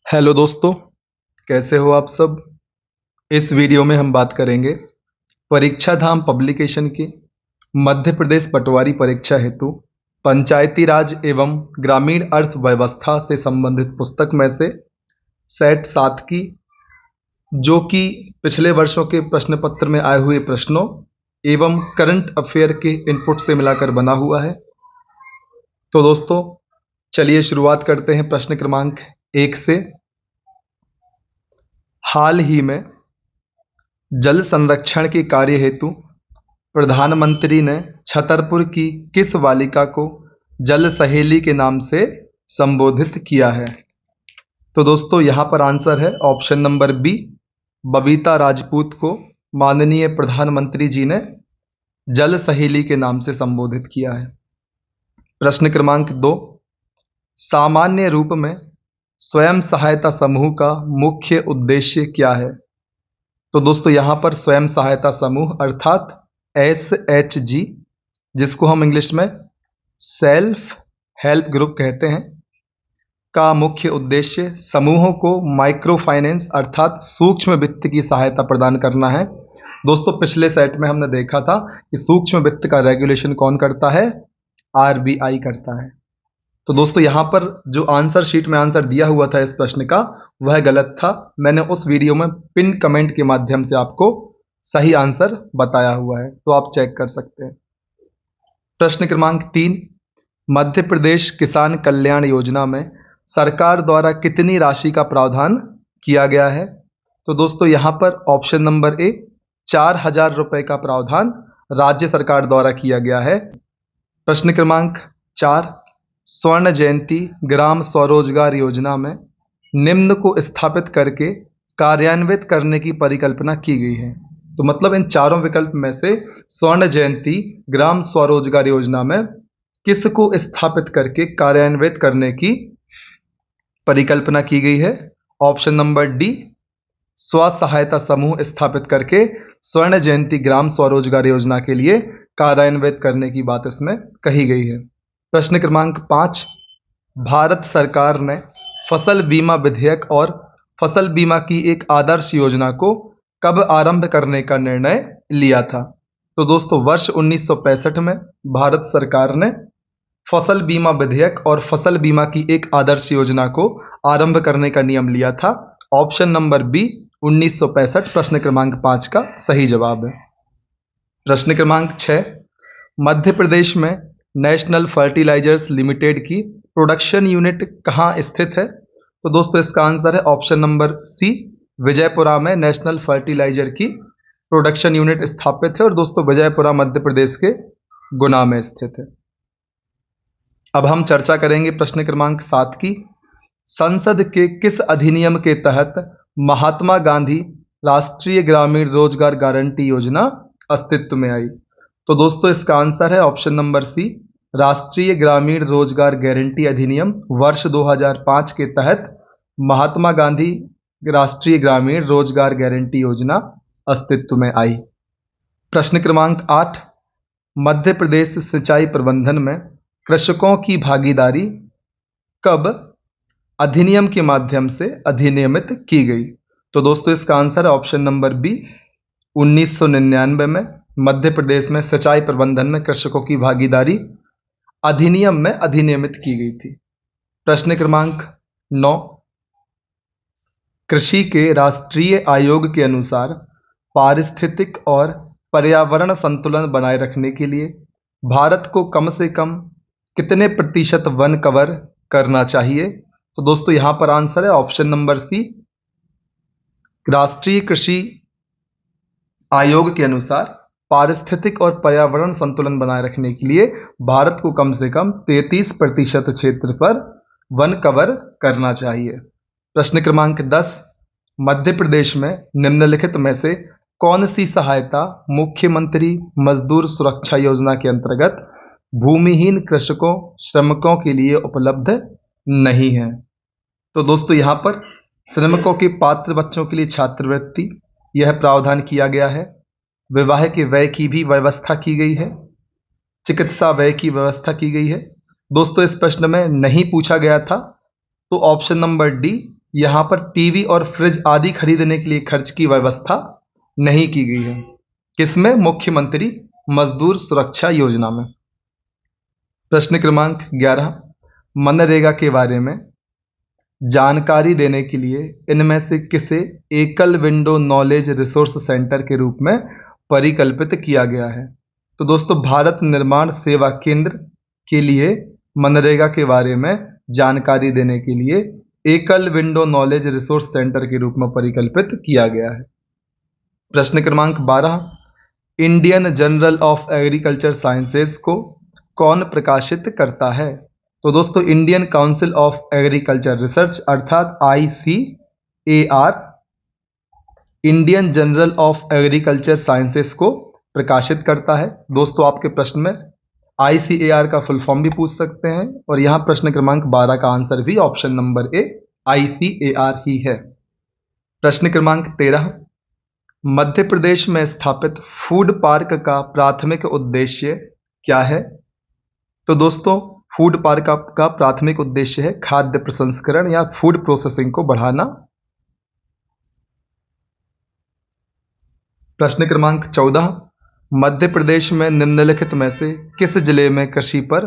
Hello दोस्तों, कैसे हो आप सब। इस वीडियो में हम बात करेंगे परीक्षा धाम पब्लिकेशन की मध्य प्रदेश पटवारी परीक्षा हेतु पंचायती राज एवं ग्रामीण अर्थव्यवस्था से संबंधित पुस्तक में से सेट 7 की, जो कि पिछले वर्षों के प्रश्न पत्र में आए हुए प्रश्नों एवं करंट अफेयर के इनपुट से मिलाकर बना हुआ है। तो दोस्तों चलिए शुरुआत करते हैं प्रश्न क्रमांक 1 से। हाल ही में जल संरक्षण के कार्य हेतु प्रधानमंत्री ने छतरपुर की किस बालिका को जल सहेली के नाम से संबोधित किया है? तो दोस्तों यहाँ पर आंसर है option number B, Babita Rajput को माननीय प्रधानमंत्री जी ने जल सहेली के नाम से संबोधित किया है। प्रश्न क्रमांक 2, सामान्य रूप में स्वयं सहायता समूह का मुख्य उद्देश्य क्या है? तो दोस्तों यहाँ पर स्वयं सहायता समूह अर्थात SHG, जिसको हम इंग्लिश में सेल्फ हेल्प ग्रुप कहते हैं, का मुख्य उद्देश्य समूहों को माइक्रो फाइनेंस अर्थात सूक्ष्म वित्त की सहायता प्रदान करना है। दोस्तों पिछले सेट में हमने देखा था कि सूक्ष्म वित्त का रेगुलेशन कौन करता है? RBI करता है। तो दोस्तों यहाँ पर जो आंसर शीट में आंसर दिया हुआ था इस प्रश्न का वह गलत था। मैंने उस वीडियो में पिन कमेंट के माध्यम से आपको सही आंसर बताया हुआ है, तो आप चेक कर सकते हैं। प्रश्न क्रमांक 3, मध्य प्रदेश किसान कल्याण योजना में सरकार द्वारा कितनी राशि का प्रावधान किया गया है? तो दोस्तों यहाँ पर ऑप्शन नंबर ए 4,000 रुपए का प्रावधान राज्य सरकार द्वारा किया गया है। प्रश्न क्रमांक 4, स्वर्ण जयंती ग्राम स्वरोजगार योजना में निम्न को स्थापित करके कार्यान्वित करने की परिकल्पना की गई है। तो मतलब इन चारों विकल्प में से स्वर्ण जयंती ग्राम स्वरोजगार योजना में किस को स्थापित करके कार्यान्वित करने की परिकल्पना की गई है? ऑप्शन नंबर डी, स्व सहायता समूह स्थापित करके स्वर्ण जयंती ग्राम स्वरोजगार योजना के लिए कार्यान्वित करने की बात इसमें कही गई है। प्रश्न क्रमांक 5, भारत सरकार ने फसल बीमा विधेयक और फसल बीमा की एक आदर्श योजना को कब आरंभ करने का निर्णय लिया था? तो दोस्तों वर्ष 1965 में भारत सरकार ने फसल बीमा विधेयक और फसल बीमा की एक आदर्श योजना को आरंभ करने का नियम लिया था। ऑप्शन नंबर बी 1965 प्रश्न क्रमांक 5 का सही जवाब है। प्रश्न क्रमांक 6, मध्य प्रदेश में नेशनल फर्टिलाइजर्स लिमिटेड की प्रोडक्शन यूनिट कहाँ स्थित है? तो दोस्तों इसका आंसर है ऑप्शन नंबर सी, विजयपुरा में नेशनल फर्टिलाइजर की प्रोडक्शन यूनिट स्थापित है और दोस्तों विजयपुरा मध्य प्रदेश के गुना में स्थित है। अब हम चर्चा करेंगे प्रश्न क्रमांक 7 की। संसद के किस अधिनियम के तहत महात्मा गांधी राष्ट्रीय ग्रामीण रोजगार गारंटी योजना अस्तित्व में आई? तो दोस्तों इसका आंसर है ऑप्शन नंबर सी, राष्ट्रीय ग्रामीण रोजगार गारंटी अधिनियम वर्ष 2005 के तहत महात्मा गांधी राष्ट्रीय ग्रामीण रोजगार गारंटी योजना अस्तित्व में आई। प्रश्न क्रमांक 8, मध्य प्रदेश सिंचाई प्रबंधन में कृषकों की भागीदारी कब अधिनियम के माध्यम से अधिनियमित की गई? तो दोस्तों इसका आंसर है ऑप्शन नंबर बी, 1999 में मध्य प्रदेश में सिंचाई प्रबंधन में कृषकों की भागीदारी अधिनियम में अधिनियमित की गई थी। प्रश्न क्रमांक 9, कृषि के राष्ट्रीय आयोग के अनुसार पारिस्थितिक और पर्यावरण संतुलन बनाए रखने के लिए भारत को कम से कम कितने प्रतिशत वन कवर करना चाहिए? तो दोस्तों यहां पर आंसर है ऑप्शन नंबर सी, राष्ट्रीय कृषि आयोग के अनुसार पारिस्थितिक और पर्यावरण संतुलन बनाए रखने के लिए भारत को कम से कम 33% क्षेत्र पर वन कवर करना चाहिए। प्रश्न क्रमांक 10, मध्य प्रदेश में निम्नलिखित में से कौन सी सहायता मुख्यमंत्री मजदूर सुरक्षा योजना के अंतर्गत भूमिहीन कृषकों श्रमिकों के लिए उपलब्ध नहीं है? तो दोस्तों यहाँ पर श्रमिकों के पात्र बच्चों के लिए छात्रवृत्ति यह प्रावधान किया गया है, विवाह के व्यय की भी व्यवस्था की गई है, चिकित्सा व्यय की व्यवस्था की गई है। दोस्तों इस प्रश्न में नहीं पूछा गया था, तो ऑप्शन नंबर डी यहाँ पर टीवी और फ्रिज आदि खरीदने के लिए खर्च की व्यवस्था नहीं की गई है। किसमें? मुख्यमंत्री मजदूर सुरक्षा योजना में। प्रश्न क्रमांक 11, मनरेगा के बारे में जानकारी देने के लिए इनमें से किसे एकल विंडो नॉलेज रिसोर्स सेंटर के रूप में परिकल्पित किया गया है? तो दोस्तों, भारत निर्माण सेवा केंद्र के लिए मनरेगा के बारे में जानकारी देने के लिए एकल विंडो नॉलेज रिसोर्स सेंटर के रूप में परिकल्पित किया गया है। प्रश्न क्रमांक 12, Indian journal of agriculture sciences को कौन प्रकाशित करता है? तो दोस्तों, Indian council of agriculture research अर्थात ICAR Indian journal of agriculture sciences को प्रकाशित करता है। दोस्तों, आपके प्रश्न में ICAR का फुल फॉर्म भी पूछ सकते हैं और यहां प्रश्न क्रमांक 12 का आंसर भी ऑप्शन नंबर ए ICAR ही है। प्रश्न क्रमांक 13, मध्य प्रदेश में स्थापित फूड पार्क का प्राथमिक उद्देश्य क्या है? तो दोस्तों, फूड पार्क का प्राथमिक उद्देश्य है खाद्य प्रसंस्करण या फूड प्रोसेसिंग को बढ़ाना। प्रश्न क्रमांक 14, मध्य प्रदेश में निम्नलिखित में से किस जिले में कृषि पर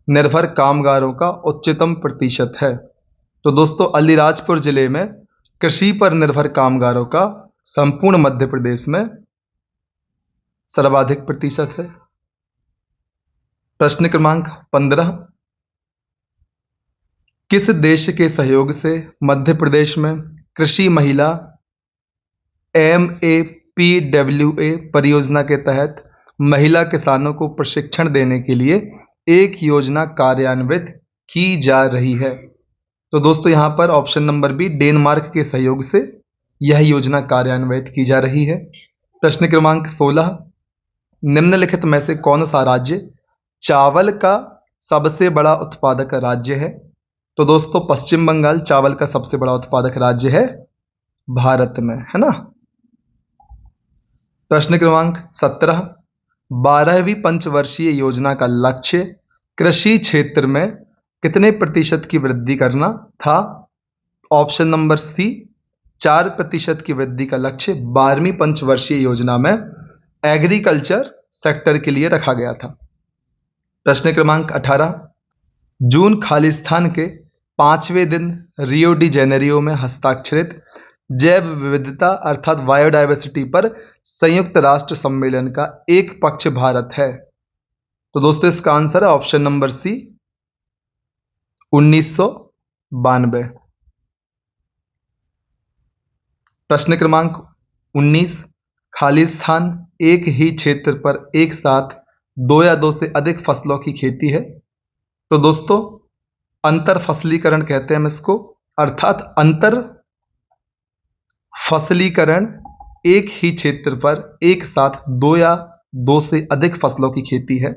निर्भर कामगारों का उच्चतम प्रतिशत है? तो दोस्तों, अलीराजपुर जिले में कृषि पर निर्भर कामगारों का संपूर्ण मध्य प्रदेश में सर्वाधिक प्रतिशत है। प्रश्न क्रमांक 15, किस देश के सहयोग से मध्य प्रदेश में कृषि महिला MAPWA परियोजना के तहत महिला किसानों को प्रशिक्षण देने के लिए एक योजना कार्यान्वित की जा रही है? तो दोस्तों, यहां पर ऑप्शन नंबर बी डेनमार्क के सहयोग से यह योजना कार्यान्वित की जा रही है। प्रश्न क्रमांक 16, निम्नलिखित में से कौन सा राज्य चावल का सबसे बड़ा उत्पादक राज्य है? तो दोस्तों, पश्चिम बंगाल चावल का सबसे बड़ा उत्पादक राज्य है भारत में, है ना। प्रश्न क्रमांक 17, 12वीं पंचवर्षीय योजना का लक्ष्य कृषि क्षेत्र में कितने प्रतिशत की वृद्धि करना था? ऑप्शन नंबर सी 4% की वृद्धि का लक्ष्य 12वीं पंचवर्षीय योजना में एग्रीकल्चर सेक्टर के लिए रखा गया था। प्रश्न क्रमांक 18, जून खालिस्तान के 5वें दिन रियो डी जेनेरियो में हस्ताक्षरित जैव विविधता अर्थात बायोडायवर्सिटी पर संयुक्त राष्ट्र सम्मेलन का एक पक्ष भारत है। तो दोस्तों, इसका आंसर है ऑप्शन नंबर सी 1992। प्रश्न क्रमांक 19, खालिस्तान एक ही क्षेत्र पर एक साथ 2 या 2 से अधिक फसलों की खेती है। तो दोस्तों, अंतर फसलीकरण कहते हैं हम इसको, अर्थात अंतर फसलीकरण एक ही क्षेत्र पर एक साथ 2 या 2 से अधिक फसलों की खेती है।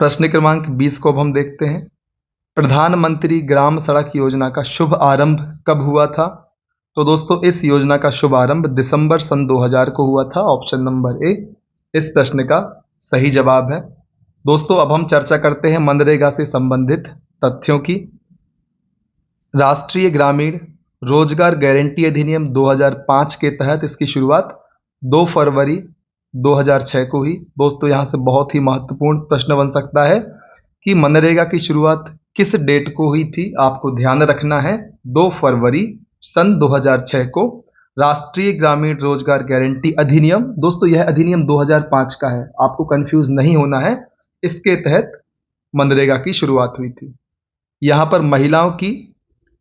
प्रश्न क्रमांक 20 को अब हम देखते हैं, प्रधानमंत्री ग्राम सड़क योजना का शुभ आरंभ कब हुआ था? तो दोस्तों, इस योजना का शुभ आरंभ दिसंबर सन 2000 को हुआ था। ऑप्शन नंबर ए इस प्रश्न का सही जवाब है। दोस्तों, अब हम चर्चा करते हैं मनरेगा से संबंधित तथ्यों की। राष्ट्रीय ग्रामीण रोजगार गारंटी अधिनियम 2005 के तहत इसकी शुरुआत 2 फरवरी 2006 को हुई। दोस्तों, यहां से बहुत ही महत्वपूर्ण प्रश्न बन सकता है कि मनरेगा की शुरुआत किस डेट को हुई थी? आपको ध्यान रखना है 2 फरवरी सन 2006 को राष्ट्रीय ग्रामीण रोजगार गारंटी अधिनियम, दोस्तों यह अधिनियम 2005 का है, आपको कंफ्यूज नहीं होना है, इसके तहत मनरेगा की शुरुआत हुई थी। यहां पर महिलाओं की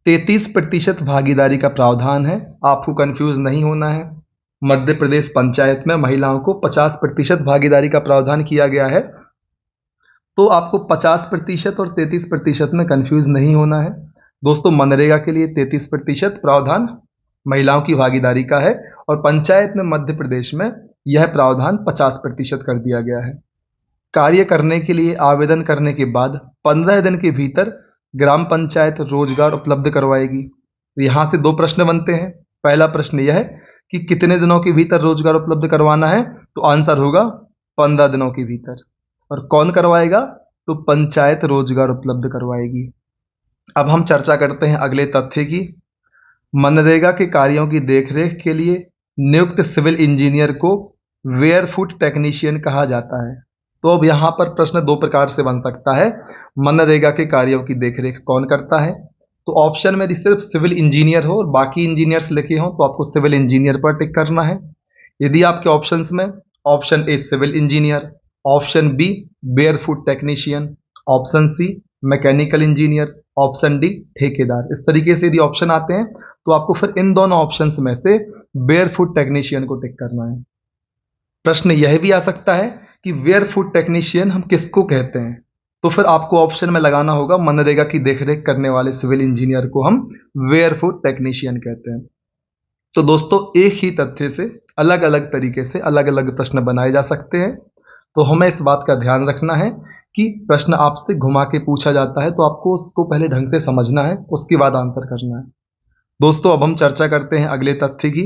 33% भागीदारी का प्रावधान है, आपको कंफ्यूज नहीं होना है। मध्य प्रदेश पंचायत में महिलाओं को 50% भागीदारी का प्रावधान किया गया है, तो आपको 50% और 33% में कंफ्यूज नहीं होना है। दोस्तों, मनरेगा के लिए 33% प्रावधान महिलाओं की भागीदारी का है और पंचायत में मध्य प्रदेश में यह प्रावधान 50% कर दिया गया है। कार्य करने के लिए आवेदन करने के बाद 15 दिन के भीतर ग्राम पंचायत रोजगार उपलब्ध करवाएगी। तो यहां से 2 प्रश्न बनते हैं। पहला प्रश्न यह है कि कितने दिनों के भीतर रोजगार उपलब्ध करवाना है? तो आंसर होगा 15 दिनों के भीतर। और कौन करवाएगा? तो पंचायत रोजगार उपलब्ध करवाएगी। अब हम चर्चा करते हैं अगले तथ्य की। मनरेगा के कार्यों की देखरेख के लिए नियुक्त सिविल इंजीनियर को वेयरफुट टेक्नीशियन कहा जाता है। तो अब यहाँ पर प्रश्न दो प्रकार से बन सकता है, मनरेगा के कार्यों की देखरेख कौन करता है? तो ऑप्शन में यदि सिर्फ सिविल इंजीनियर हो और बाकी इंजीनियर्स लिखे हों तो आपको सिविल इंजीनियर पर टिक करना है। यदि आपके ऑप्शंस में option A civil engineer, option B barefoot technician, option C mechanical engineer, option D ठेकेदार, इस तरीके से यदि ऑप्शन आते हैं तो आपको फिर इन दोनों ऑप्शंस में से बेयरफुट टेक्नीशियन को टिक करना है। प्रश्न यह भी आ सकता है कि बेयरफुट टेक्नीशियन हम किसको कहते हैं? तो फिर आपको ऑप्शन में लगाना होगा मनरेगा की देखरेख करने वाले सिविल इंजीनियर को हम बेयरफुट टेक्नीशियन कहते हैं। तो दोस्तों एक ही तथ्य से अलग अलग तरीके से अलग अलग प्रश्न बनाए जा सकते हैं। तो हमें इस बात का ध्यान रखना है कि प्रश्न आपसे घुमा के पूछा जाता है तो आपको उसको पहले ढंग से समझना है, उसके बाद आंसर करना है। दोस्तों अब हम चर्चा करते हैं अगले तथ्य की।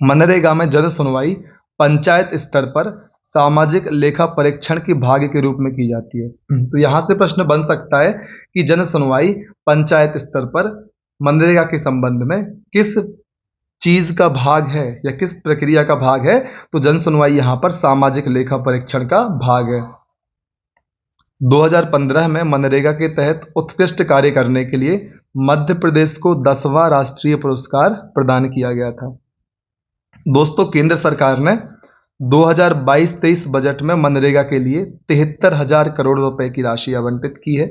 मनरेगा में जन सुनवाई पंचायत स्तर पर सामाजिक लेखा परीक्षण के भाग के रूप में की जाती है। तो यहां से प्रश्न बन सकता है कि जन सुनवाई पंचायत स्तर पर मनरेगा के संबंध में किस चीज का भाग है या किस प्रक्रिया का भाग है? तो जन सुनवाई यहां पर सामाजिक लेखा परीक्षण का भाग है। 2015 में मनरेगा के तहत उत्कृष्ट कार्य करने के लिए मध्य प्रदेश को 10वां राष्ट्रीय पुरस्कार प्रदान किया गया था। दोस्तों केंद्र सरकार ने 2022-23 बजट में मनरेगा के लिए 73,000 करोड़ रुपए की राशि आवंटित की है।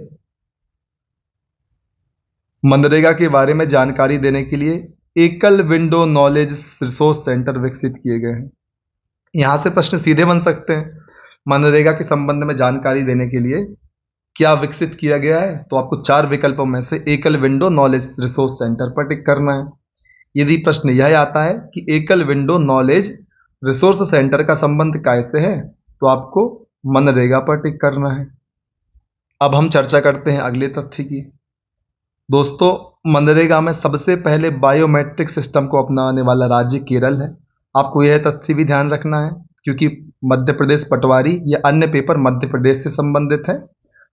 मनरेगा के बारे में जानकारी देने के लिए एकल विंडो नॉलेज रिसोर्स सेंटर विकसित किए गए हैं। यहां से प्रश्न सीधे बन सकते हैं, मनरेगा के संबंध में जानकारी देने के लिए क्या विकसित किया गया है? तो आपको 4 विकल्पों में से एकल विंडो नॉलेज रिसोर्स सेंटर पर टिक करना है। यदि प्रश्न यह आता है कि एकल विंडो नॉलेज रिसोर्स सेंटर का संबंध कैसे है, तो आपको मनरेगा पर टिक करना है। अब हम चर्चा करते हैं अगले तथ्य की। दोस्तों मनरेगा में सबसे पहले बायोमेट्रिक सिस्टम को अपनाने वाला राज्य केरल है। आपको यह तथ्य भी ध्यान रखना है क्योंकि मध्य प्रदेश पटवारी या अन्य पेपर मध्य प्रदेश से संबंधित है।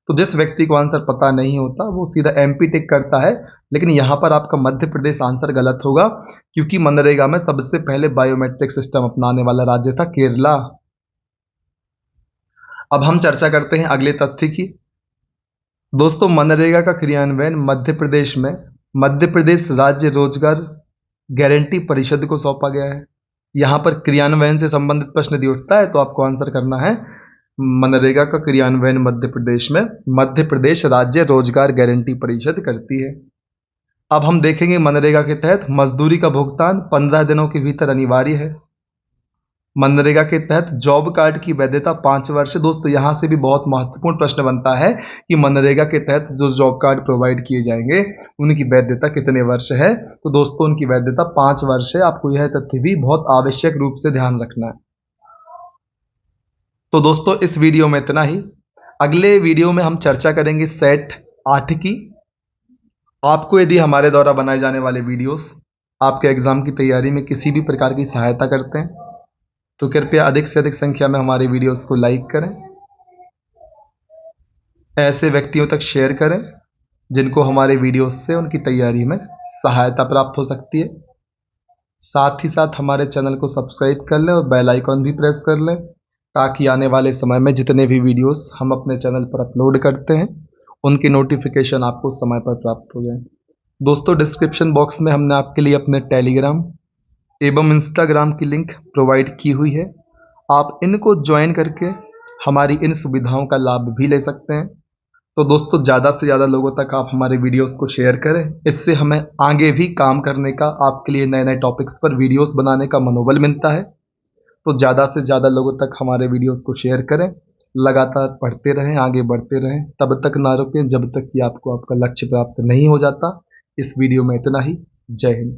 तो जिस व्यक्ति को आंसर पता नहीं होता वो सीधा एमपी टिक करता है, लेकिन यहां पर आपका मध्य प्रदेश आंसर गलत होगा क्योंकि मनरेगा में सबसे पहले बायोमेट्रिक सिस्टम अपनाने वाला राज्य था केरला। अब हम चर्चा करते हैं अगले तथ्य की। दोस्तों मनरेगा का क्रियान्वयन मध्य प्रदेश में मध्य प्रदेश राज्य रोजगार गारंटी परिषद को सौंपा गया है। यहां पर क्रियान्वयन से संबंधित प्रश्न यदि उठता है तो आपको आंसर करना है मनरेगा का क्रियान्वयन मध्य प्रदेश में मध्य प्रदेश राज्य रोजगार गारंटी परिषद करती है। अब हम देखेंगे मनरेगा के तहत मजदूरी का भुगतान 15 दिनों के भीतर अनिवार्य है। मनरेगा के तहत जॉब कार्ड की वैधता 5 वर्ष है। दोस्तों यहां से भी बहुत महत्वपूर्ण प्रश्न बनता है कि मनरेगा के तहत जो जॉब कार्ड प्रोवाइड किए जाएंगे उनकी वैधता कितने वर्ष है? तो दोस्तों उनकी वैधता 5 वर्ष है। आपको यह तथ्य भी बहुत आवश्यक रूप से ध्यान रखना है। तो दोस्तों इस वीडियो में इतना ही। अगले वीडियो में हम चर्चा करेंगे सेट 8 की। आपको यदि हमारे द्वारा बनाए जाने वाले वीडियोस आपके एग्जाम की तैयारी में किसी भी प्रकार की सहायता करते हैं तो कृपया अधिक से अधिक संख्या में हमारे वीडियोस को लाइक करें, ऐसे व्यक्तियों तक शेयर करें जिनको हमारे वीडियोस से उनकी तैयारी में सहायता प्राप्त हो सकती है। साथ ही साथ हमारे चैनल को सब्सक्राइब कर लें और बेल आइकॉन भी प्रेस कर लें ताकि आने वाले समय में जितने भी वीडियोस हम अपने चैनल पर अपलोड करते हैं उनकी नोटिफिकेशन आपको समय पर प्राप्त हो जाए। दोस्तों डिस्क्रिप्शन बॉक्स में हमने आपके लिए अपने टेलीग्राम एवं इंस्टाग्राम की लिंक प्रोवाइड की हुई है। आप इनको ज्वाइन करके हमारी इन सुविधाओं का लाभ भी ले सकते हैं। तो दोस्तों ज़्यादा से ज़्यादा लोगों तक आप हमारे वीडियोस को शेयर करें, इससे हमें आगे भी काम करने का, आपके लिए नए नए टॉपिक्स पर वीडियोस बनाने का मनोबल मिलता है। तो ज़्यादा से ज़्यादा लोगों तक हमारे वीडियोस को शेयर करें, लगातार पढ़ते रहें, आगे बढ़ते रहें, तब तक ना रुकें जब तक कि आपको आपका लक्ष्य प्राप्त नहीं हो जाता। इस वीडियो में इतना ही। जय हिंद।